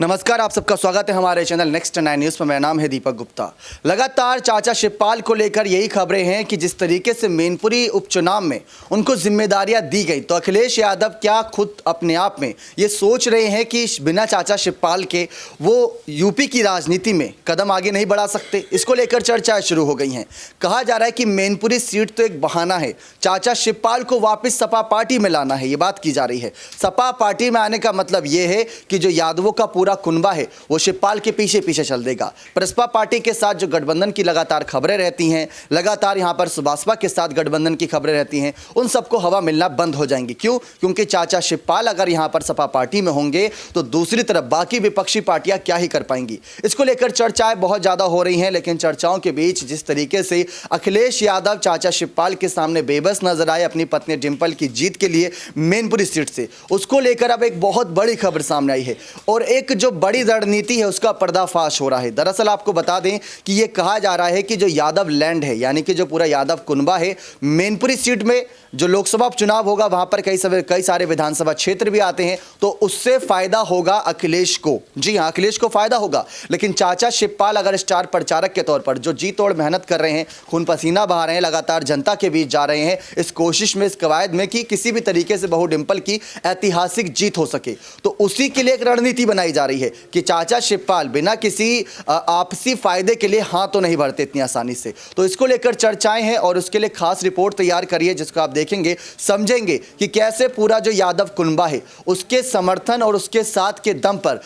नमस्कार, आप सबका स्वागत है हमारे चैनल नेक्स्ट 9 न्यूज़ पर। मेरा नाम है दीपक गुप्ता। लगातार चाचा शिवपाल को लेकर यही खबरें हैं कि जिस तरीके से मैनपुरी उपचुनाव में उनको जिम्मेदारियां दी गई, तो अखिलेश यादव क्या खुद अपने आप में ये सोच रहे हैं कि बिना चाचा शिवपाल के वो यूपी की राजनीति में कदम आगे नहीं बढ़ा सकते। इसको लेकर चर्चाएं शुरू हो गई हैं। कहा जा रहा है कि मैनपुरी सीट तो एक बहाना है, चाचा शिवपाल को वापस सपा पार्टी में लाना है, ये बात की जा रही है। सपा पार्टी में आने का मतलब ये है कि जो यादवों का पूरा कुनबा है वो शिवपाल के पीछे पीछे चल देगा। प्रसपा पार्टी के साथ जो गठबंधन की लगातार खबरें रहती हैं, लगातार यहां पर सुभाषपा के साथ गठबंधन की खबरें रहती हैं, उन सबको हवा मिलना बंद हो जाएंगी। क्यों? क्योंकि चाचा शिवपाल अगर यहां पर सपा पार्टी में होंगे तो दूसरी तरफ बाकी विपक्षी पार्टियां क्या ही कर पाएंगी। इसको लेकर चर्चाएं बहुत ज्यादा हो रही हैं। लेकिन चर्चाओं के बीच जिस तरीके से अखिलेश यादव चाचा शिवपाल के सामने बेबस नजर आए अपनी पत्नी डिंपल की जीत के लिए मैनपुरी सीट से, उसको लेकर अब एक बहुत बड़ी खबर सामने आई है और एक जो बड़ी रणनीति है उसका पर्दाफाश हो रहा है। दरअसल आपको बता दें कि यह कहा जा रहा है कि जो यादव लैंड है, यानी कि जो पूरा यादव कुनबा है, मैनपुरी सीट में जो लोकसभा चुनाव होगा वहां पर कई सारे विधानसभा क्षेत्र भी आते हैं, तो उससे फायदा होगा अखिलेश को। जी हां, अखिलेश को फायदा होगा। लेकिन चाचा शिवपाल अगर स्टार प्रचारक के तौर पर जो जी तोड़ मेहनत कर रहे हैं, खून पसीना बहा रहे हैं, लगातार जनता के बीच जा रहे हैं इस कोशिश में, इस कवायद में कि किसी भी तरीके से बहू डिंपल की ऐतिहासिक जीत हो सके, तो उसी के लिए एक रणनीति बनाई जा रही है कि चाचा शिवपाल बिना किसी आपसी फायदे के लिए हाथ तो नहीं भरते इतनी आसानी से। तो इसको लेकर चर्चाएं हैं और उसके लिए खास रिपोर्ट तैयार करिए जिसको आप देखेंगे, समझेंगे कि कैसे पूरा जो यादव कुनबा है उसके समर्थन और उसके साथ के दम पर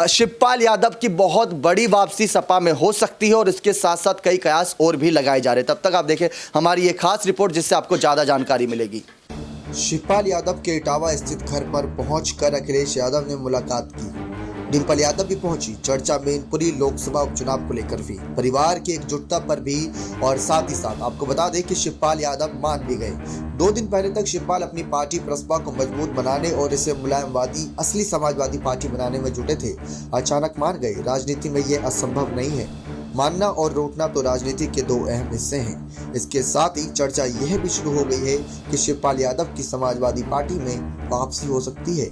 शिवपाल यादव की बहुत बड़ी वापसी सपा में हो सकती है और इसके साथ साथ कई कयास और भी लगाए जा रहे हैं। तब तक आप देखें हमारी ये खास रिपोर्ट जिससे आपको ज़्यादा जानकारी मिलेगी। शिवपाल यादव के इटावा स्थित घर पर पहुंचकर अखिलेश यादव ने मुलाकात की। डिंपल यादव भी पहुंची। चर्चा मैनपुरी लोकसभा उपचुनाव को लेकर भी, परिवार की एकजुटता पर भी, और साथ ही साथ आपको बता दें कि शिवपाल यादव मान भी गए। 2 दिन पहले तक शिवपाल अपनी पार्टी प्रसपा को मजबूत बनाने और इसे मुलायमवादी असली समाजवादी पार्टी बनाने में जुटे थे। अचानक मान गए। राजनीति में यह असंभव नहीं है। मानना और रोकना तो राजनीति के 2 अहम हिस्से हैं। इसके साथ ही चर्चा यह भी शुरू हो गई है कि शिवपाल यादव की समाजवादी पार्टी में वापसी हो सकती है।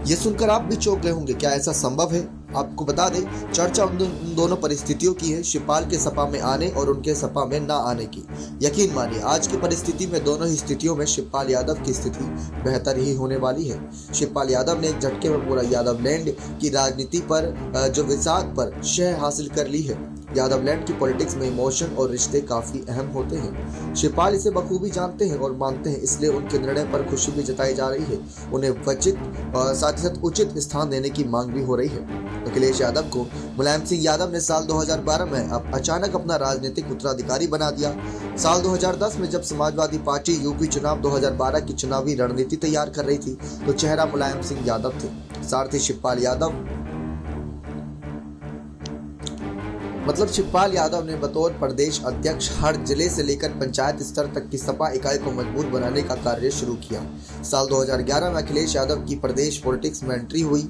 ये सुनकर आप भी चौंक गए होंगे, क्या ऐसा संभव है? आपको बता दें चर्चा उन दोनों परिस्थितियों की है, शिवपाल के सपा में आने और उनके सपा में ना आने की। यकीन मानिए आज की परिस्थिति में दोनों ही स्थितियों में शिवपाल यादव की स्थिति बेहतर ही होने वाली है। शिवपाल यादव ने एक झटके में पूरा यादव लैंड की राजनीति पर जो विसात पर शह हासिल कर ली है। यादव लैंड की पॉलिटिक्स में इमोशन और रिश्ते काफी अहम होते हैं। शिवपाल इसे बखूबी जानते हैं और मानते हैं, इसलिए उनके निर्णय पर खुशी भी जताई जा रही है। उन्हें वचित और साथ ही साथ उचित स्थान देने की मांग भी हो रही है। अखिलेश यादव को मुलायम सिंह यादव ने साल 2012 में अब अचानक अपना राजनीतिक उत्तराधिकारी बना दिया। साल 2010 में जब समाजवादी पार्टी यूपी चुनाव 2012 की चुनावी रणनीति तैयार कर रही थी तो चेहरा मुलायम सिंह यादव थे। सारथी शिवपाल यादव शिवपाल यादव ने बतौर प्रदेश अध्यक्ष हर जिले से लेकर पंचायत स्तर तक की सपा इकाई को मजबूत बनाने का कार्य शुरू किया। साल 2011 में अखिलेश यादव की प्रदेश पॉलिटिक्स में एंट्री हुई।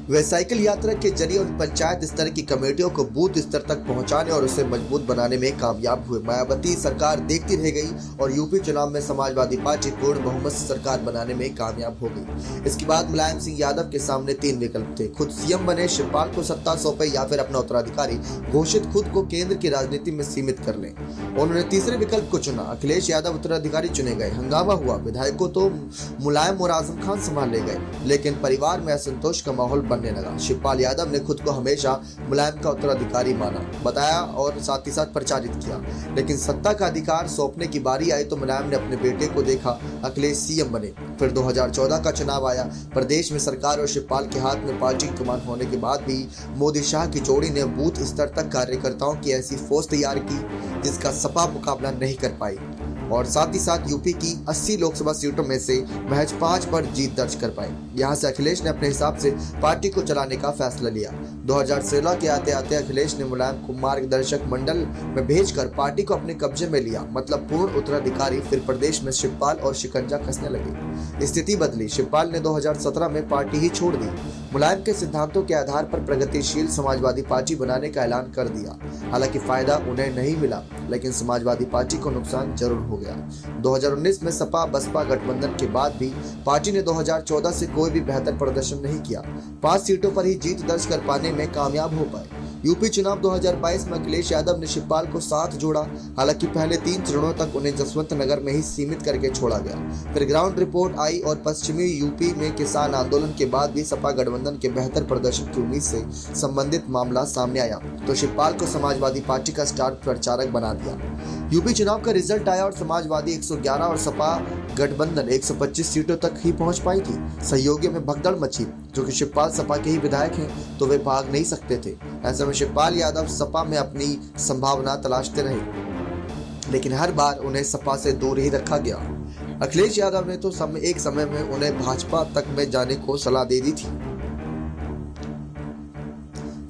वे साइकिल यात्रा के जरिए उन पंचायत स्तर की कमेटियों को बूथ स्तर तक पहुंचाने और उसे मजबूत बनाने में कामयाब हुए। मायावती सरकार देखती रह गई और यूपी चुनाव में समाजवादी पार्टी पूर्ण बहुमत से सरकार बनाने में कामयाब हो गई। इसके बाद मुलायम सिंह यादव के सामने 3 विकल्प थे, खुद सीएम बने, शिवपाल को सत्ता सौंपे या फिर अपना उत्तराधिकारी घोषित खुद को केंद्र की राजनीति में सीमित कर लें। उन्होंने तीसरे विकल्प को चुना। अखिलेश यादव उत्तराधिकारी चुने गए। हंगामा हुआ। विधायकों तो मुलायम और आजम खान संभाल ले गए, लेकिन परिवार में असंतोष का माहौल लगा। शिवपाल यादव ने खुद को हमेशा मुलायम का उत्तराधिकारी माना, बताया और साथ ही साथ प्रचारित किया। लेकिन सत्ता का अधिकार सौंपने की बारी आई तो मुलायम ने अपने बेटे को देखा, अखिलेश सीएम बने। फिर 2014 का चुनाव आया। प्रदेश में सरकार और शिवपाल के हाथ में पार्टी कमान होने के बाद भी मोदी शाह की जोड़ी ने बूथ स्तर तक कार्यकर्ताओं की ऐसी फौज तैयार की जिसका सपा मुकाबला नहीं कर पाई और साथ ही साथ यूपी की 80 लोकसभा सीटों में से महज 5 पर जीत दर्ज कर पाए। यहां से अखिलेश ने अपने हिसाब से पार्टी को चलाने का फैसला लिया। 2016 के आते आते अखिलेश ने मुलायम को मार्गदर्शक मंडल में भेजकर पार्टी को अपने कब्जे में लिया, मतलब पूर्ण उत्तराधिकारी। फिर प्रदेश में शिवपाल और शिकंजा कसने लगे। स्थिति बदली। शिवपाल ने 2017 में पार्टी ही छोड़ दी। मुलायम के सिद्धांतों के आधार पर प्रगतिशील समाजवादी पार्टी बनाने का ऐलान कर दिया। हालांकि फायदा उन्हें नहीं मिला, लेकिन समाजवादी पार्टी को नुकसान जरूर हो गया। 2019 में सपा बसपा गठबंधन के बाद भी पार्टी ने 2014 से कोई भी बेहतर प्रदर्शन नहीं किया। 5 सीटों पर ही जीत दर्ज कर पाने में कामयाब हो पाए। यूपी चुनाव 2022 में अखिलेश यादव ने शिवपाल को साथ जोड़ा। हालांकि पहले 3 चरणों तक उन्हें जसवंत नगर में ही सीमित करके छोड़ा गया। फिर ग्राउंड रिपोर्ट आई और पश्चिमी यूपी में किसान आंदोलन के बाद भी सपा गठबंधन के बेहतर प्रदर्शन की उम्मीद से संबंधित मामला सामने आया तो शिवपाल को समाजवादी पार्टी का स्टार प्रचारक बना दिया। यूपी चुनाव का रिजल्ट आया और समाजवादी 111 और सपा गठबंधन 125 सीटों तक ही पहुंच पाई थी। सहयोगियों में भगदड़ मची। जो कि शिवपाल सपा के ही विधायक हैं तो वे भाग नहीं सकते थे। ऐसे में शिवपाल यादव सपा में अपनी संभावना तलाशते रहे, लेकिन हर बार उन्हें सपा से दूर ही रखा गया। अखिलेश यादव ने तो एक समय में उन्हें भाजपा तक में जाने को सलाह दे दी थी,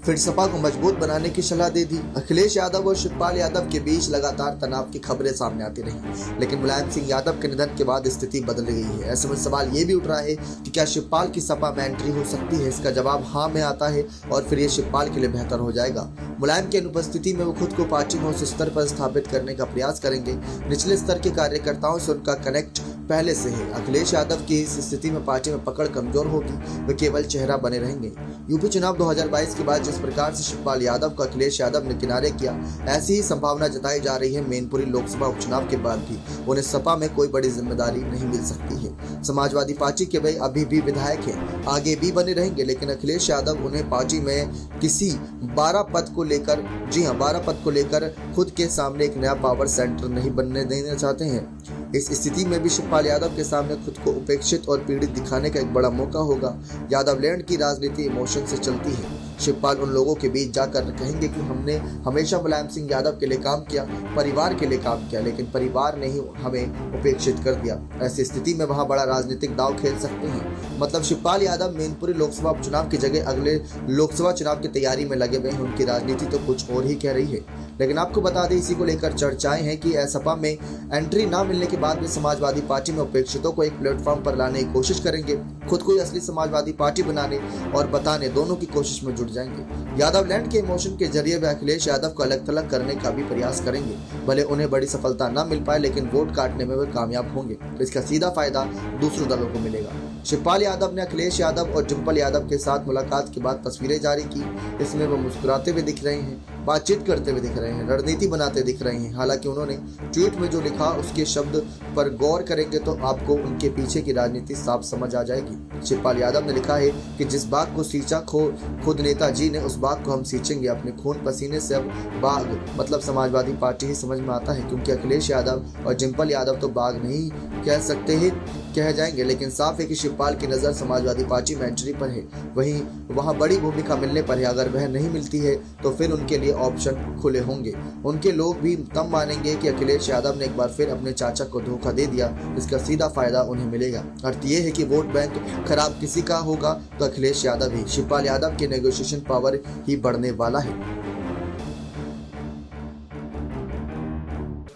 फिर सपा को मजबूत बनाने की सलाह दे दी। अखिलेश यादव और शिवपाल यादव के बीच लगातार तनाव की खबरें सामने आती रही, लेकिन मुलायम सिंह यादव के निधन के बाद स्थिति बदल गई है। ऐसे में सवाल ये भी उठ रहा है कि क्या शिवपाल की सपा में एंट्री हो सकती है। इसका जवाब हाँ में आता है और फिर ये शिवपाल के लिए बेहतर हो जाएगा। मुलायम की अनुपस्थिति में वो खुद को पार्टी में उस स्तर पर स्थापित करने का प्रयास करेंगे। निचले स्तर के कार्यकर्ताओं से उनका कनेक्ट पहले से है। अखिलेश यादव की इस स्थिति में पार्टी में पकड़ कमजोर होगी, वे केवल चेहरा बने रहेंगे। यूपी चुनाव 2022 के बाद जिस प्रकार से शिवपाल यादव को अखिलेश यादव ने किनारे किया, ऐसी ही संभावना जताई जा रही है मैनपुरी लोकसभा उपचुनाव के बाद भी उन्हें सपा में कोई बड़ी जिम्मेदारी नहीं मिल सकती है। समाजवादी पार्टी के वे अभी भी विधायक हैं, आगे भी बने रहेंगे, लेकिन अखिलेश यादव उन्हें पार्टी में किसी 12 पद को लेकर, जी हाँ 12 पद को लेकर खुद के सामने एक नया पावर सेंटर नहीं बनने देना चाहते हैं। इस स्थिति में भी शिवपाल यादव के सामने खुद को उपेक्षित और पीड़ित दिखाने का एक बड़ा मौका होगा। यादव लैंड की राजनीति इमोशन से चलती है। शिवपाल उन लोगों के बीच जाकर कहेंगे कि हमने हमेशा मुलायम सिंह यादव के लिए काम किया, परिवार के लिए काम किया, लेकिन परिवार ने ही हमें उपेक्षित कर दिया। ऐसी स्थिति में वहां बड़ा राजनीतिक दांव खेल सकते हैं। मतलब शिवपाल यादव मैनपुरी लोकसभा उपचुनाव की जगह अगले लोकसभा चुनाव की तैयारी में लगे हुए हैं। उनकी राजनीति तो कुछ और ही कह रही है। लेकिन आपको बता दें, इसी को लेकर चर्चाएं हैं कि सपा में एंट्री ना मिलने के बाद भी समाजवादी पार्टी में उपेक्षितों को एक प्लेटफॉर्म पर लाने की कोशिश करेंगे, खुद को असली समाजवादी पार्टी बनाने और बताने दोनों की कोशिश में जुट जाएंगे। यादव लैंड के इमोशन के जरिए वे अखिलेश यादव को अलग थलग करने का भी प्रयास करेंगे। भले उन्हें बड़ी सफलता न मिल पाए, लेकिन वोट काटने में वे कामयाब होंगे। इसका सीधा फायदा दूसरों दलों को मिलेगा। शिवपाल यादव ने अखिलेश यादव और डिंपल यादव के साथ मुलाकात के बाद तस्वीरें जारी की। इसमें वो मुस्कुराते हुए दिख रहे हैं, बातचीत करते हुए दिख रहे हैं, रणनीति बनाते दिख रहे हैं। हालांकि उन्होंने ट्वीट में जो लिखा उसके शब्द पर गौर करेंगे तो आपको उनके पीछे की राजनीति साफ समझ आ जाएगी। शिवपाल यादव ने लिखा है कि जिस बाग को सींचा खुद नेताजी ने, उस बाग को हम सींचेंगे अपने खून पसीने से। अब बाग मतलब समाजवादी पार्टी ही समझ में आता है, क्योंकि अखिलेश यादव और डिंपल यादव तो बाग नहीं कह सकते हैं, कह जाएंगे, लेकिन साफ है कि शिवपाल की नज़र समाजवादी पार्टी में एंट्री पर है। वहीं वहां बड़ी भूमिका मिलने पर है। अगर वह नहीं मिलती है तो फिर उनके लिए ऑप्शन खुले होंगे। उनके लोग भी तब मानेंगे कि अखिलेश यादव ने एक बार फिर अपने चाचा को धोखा दे दिया। इसका सीधा फायदा उन्हें मिलेगा। अर्थ ये है कि वोट बैंक खराब किसी का होगा तो अखिलेश यादव ही। शिवपाल यादव के नेगोशिएशन पावर ही बढ़ने वाला है।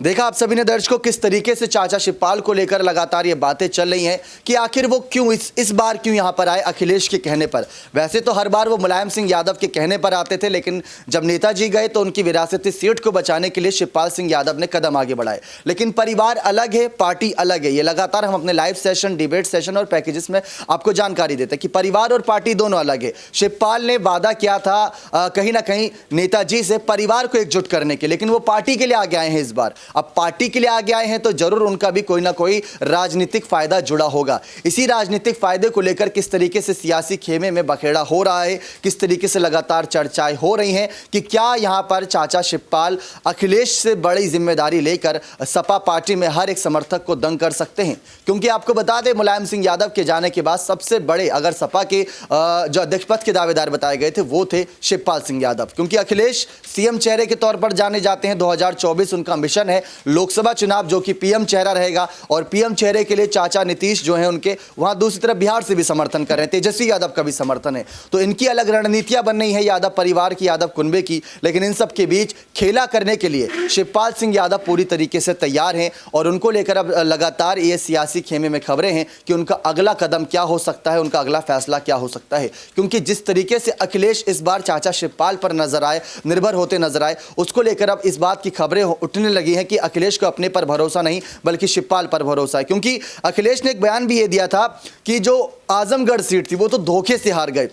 देखा आप सभी ने दर्शकों किस तरीके से चाचा शिवपाल को लेकर लगातार ये बातें चल रही हैं कि आखिर वो क्यों इस बार क्यों यहाँ पर आए अखिलेश के कहने पर। वैसे तो हर बार वो मुलायम सिंह यादव के कहने पर आते थे, लेकिन जब नेताजी गए तो उनकी विरासती सीट को बचाने के लिए शिवपाल सिंह यादव ने कदम आगे बढ़ाए। लेकिन परिवार अलग है, पार्टी अलग है। ये लगातार हम अपने लाइव सेशन, डिबेट सेशन और पैकेजेस में आपको जानकारी देते हैं कि परिवार और पार्टी दोनों अलग है। शिवपाल ने वादा किया था कहीं ना कहीं नेताजी से परिवार को एकजुट करने के, लेकिन वो पार्टी के लिए आगे आए हैं इस बार। अब पार्टी के लिए आगे आए हैं तो जरूर उनका भी कोई ना कोई राजनीतिक फायदा जुड़ा होगा। इसी राजनीतिक फायदे को लेकर किस तरीके से सियासी खेमे में बखेड़ा हो रहा है, किस तरीके से लगातार चर्चाएं हो रही हैं कि क्या यहां पर चाचा शिवपाल अखिलेश से बड़ी जिम्मेदारी लेकर सपा पार्टी में हर एक समर्थक को दंग कर सकते हैं। क्योंकि आपको बता दें, मुलायम सिंह यादव के जाने के बाद सबसे बड़े अगर सपा के जो अध्यक्ष पद के दावेदार बताए गए थे वो थे शिवपाल सिंह यादव। क्योंकि अखिलेश सीएम चेहरे के तौर पर जाने जाते हैं। 2024 उनका मिशन है लोकसभा चुनाव, जो कि पीएम चेहरा रहेगा। और पीएम चेहरे के लिए चाचा नीतीश जो है उनके वहां दूसरी तरफ बिहार से भी समर्थन कर रहे हैं, तेजस्वी यादव का भी समर्थन है। तो इनकी अलग रणनीतियां बन रही है, यादव परिवार की, यादव कुनबे की। लेकिन इन सब के बीच खेला करने के लिए शिवपाल सिंह यादव पूरी तरीके से तैयार हैं और उनको लेकर अब लगातार ये सियासी खेमे में खबरें हैं कि उनका अगला कदम क्या हो सकता है, उनका अगला फैसला क्या हो सकता है। क्योंकि जिस तरीके से अखिलेश इस बार चाचा शिवपाल पर निर्भर होते नजर आए, उसको लेकर अब इस बात की खबरें उठने लगी हैं हैं कि अखिलेश को अपने पर भरोसा नहीं बल्कि शिवपाल पर भरोसा है, क्योंकि अखिलेश ने एक बयान भी ये दिया था कि जो आजमगढ़ सीट थी वो तो धोखे से हार गए,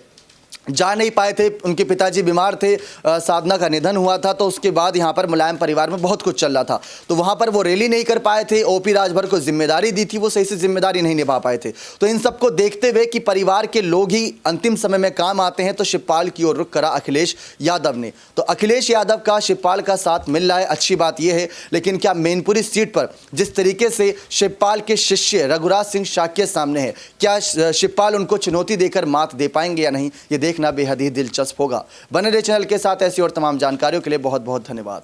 जा नहीं पाए थे, उनके पिताजी बीमार थे, साधना का निधन हुआ था, तो उसके बाद यहाँ पर मुलायम परिवार में बहुत कुछ चल रहा था, तो वहाँ पर वो रैली नहीं कर पाए थे। ओपी राजभर को जिम्मेदारी दी थी, वो सही से जिम्मेदारी नहीं निभा पाए थे। तो इन सबको देखते हुए कि परिवार के लोग ही अंतिम समय में काम आते हैं, तो शिवपाल की ओर रुख करा अखिलेश यादव ने। तो अखिलेश यादव का शिवपाल का साथ मिल रहा है, अच्छी बात यह है। लेकिन क्या मैनपुरी सीट पर जिस तरीके से शिवपाल के शिष्य रघुराज सिंह शाक्य सामने है, क्या शिवपाल उनको चुनौती देकर मात दे पाएंगे या नहीं, ये देखना बेहद ही दिलचस्प होगा। बने रहे चैनल के साथ, ऐसी और तमाम जानकारियों के लिए बहुत बहुत धन्यवाद।